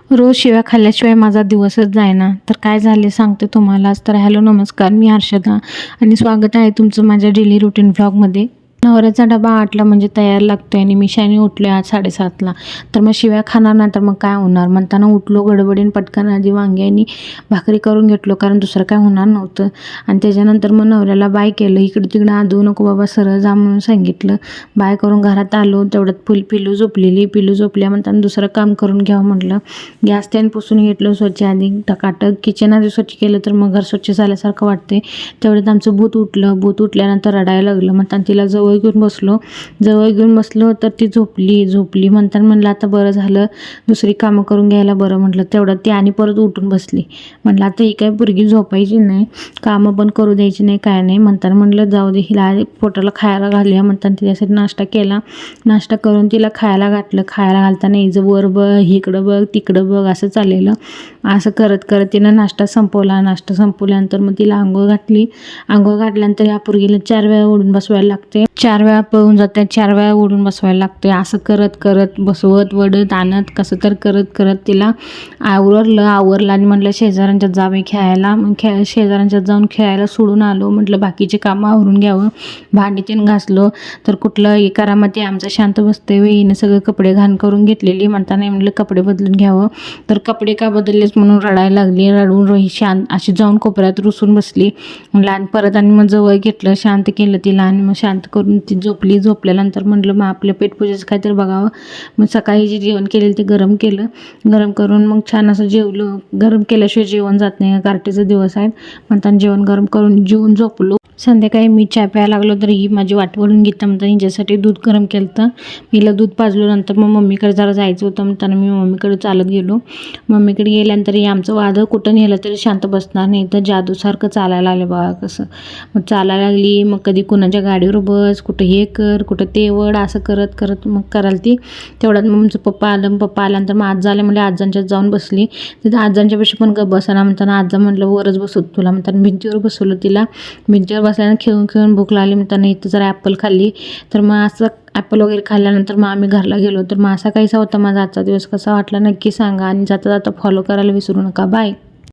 रोज शिव्या खाल्ल्याशिवाय माझा दिवसच जायना. तर काय झाले सांगते तुम्हालाच. तर हॅलो नमस्कार, मी हर्षदा आणि स्वागत आहे तुमचं माझ्या डेली रुटीन व्लॉगमध्ये. नवऱ्याचा डबा 8ला म्हणजे तयार लागतोय आणि मी शानी उठले आज 7:30ला. तर मग शिव्या खाणार ना तर मग काय होणार म्हणताना उठलो गडबडीन पटकन आधी वांगी आणि भाकरी करून घेतलो, कारण दुसरं काय होणार नव्हतं. आणि त्याच्यानंतर मग नवऱ्याला बाय केलं. इकडं तिकडं आदू नको बाबा, सरळ जा म्हणून सांगितलं. बाय करून घरात आलो. तेवढ्यात पिलू झोपलेली. पिलू झोपल्या म्हणताना दुसरं काम करून घ्यावं म्हटलं. गॅस त्याने पुसून घेतलं स्वच्छ आधी टकाटक. किचन आधी स्वच्छ केलं तर मग घर स्वच्छ झाल्यासारखं वाटते. तेवढ्यात आमचं भूत उठलं. भूत उठल्यानंतर रडायला लागलं. म्हणताना तिला जवळ घेऊन बसलो तर ती झोपली म्हणताना म्हणलं आता बरं झालं, दुसरी कामं करून घ्यायला बरं म्हटलं. तेवढ्यात ती आणि परत उठून बसली. म्हटलं आता ही काय पोरगी झोपायची नाही, कामं पण करू द्यायची नाही, काय नाही. म्हणताना म्हटलं जाऊ दे, हिला पोटाला खायला घालूया म्हणताना तिच्यासाठी नाश्ता केला. नाश्ता करून तिला खायला घातलं. खायला घालताना हिचं वर बघ, इकडं बघ, तिकडं बघ असं चाललेलं. असं करत करत तिनं नाश्ता संपवला. नाश्ता संपवल्यानंतर मग तिला आंघोळ घातली. आंघोळ घातल्यानंतर या पोरगीला 4 वेळा उडून बसवायला लागते. 4 वेळा पळून जाते, 4 वेळा उडून बसवायला लागते. असं करत करत बसवत वडत आणत कसं तर करत करत तिला आवरलं आणि म्हटलं शेजाऱ्यांच्यात जावे खेळायला. मग शेजाऱ्यांच्यात जाऊन खेळायला सोडून आलो. म्हटलं बाकीचे कामं आवरून घ्यावं. भांडी तीन घासलो तर कुठलं एकारामध्ये आमचं शांत बसते वे, हिनं सगळे कपडे घाण करून घेतलेली. म्हणताना म्हटलं कपडे बदलून घ्यावं. तर कपडे का बदललेच म्हणून रडायला लागली. रडून रोही शांत अशी जाऊन कोपऱ्यात रुसून बसली. म्हटलं आणि परत आणि मग जवळ घेतलं, शांत केलं तिला आणि मग शांत करून ती झोपली. झोपल्यानंतर म्हटलं मग आपल्या पेटपूजेचं काहीतरी बघावं. मग सकाळी जे जेवण केलेलं ते गरम केलं. गरम करून मग छान असं जेवलो. गरम केल्याशिवाय जेवण जात नाही, कार्टीचा दिवस आहे म्हणताना जेवण गरम करून जेवून झोपलो. संध्याकाळी मी चहा प्यायला लागलो तर ही माझी वाट वळून घेता म्हणताना हिच्यासाठी दूध गरम केलं तर हिला दूध पाजलो. नंतर मग मम्मीकडे जरा जायचं होतं म्हणताना मी मम्मीकडे चालत गेलो. मम्मीकडे गेल्यानंतर हे आमचं वादळ कुठं नेलं तरी शांत बसणार नाही, तर जादूसारखं चालायला आले बघा कसं. मग चालायला लागली. मग कधी कुणाच्या गाडीवर बस, कुठं हे कर, कुठं ते वड, असं करत करत मग कराल ती. तेवढ्यात मग आमचं पप्पा आल्यानंतर मग आज झालं म्हणजे आजांच्यात जाऊन बसली. तिथं आजांच्या पेशी पण गप बसाना म्हणताना आजा म्हटलं वरच बसवत तुला म्हणताना भिंतीवर बसवलं तिला. भिंतीवर बसल्यानं खेळून भूक लागली म्हणताना इथं जरा ॲपल खाल्ली. तर मग असं ॲपल वगैरे खाल्ल्यानंतर मग आम्ही घरला गेलो. तर मग असा काहीसा होता माझा आजचा दिवस. कसा वाटला नक्की सांगा आणि जाता जाता फॉलो करायला विसरू नका. बाय.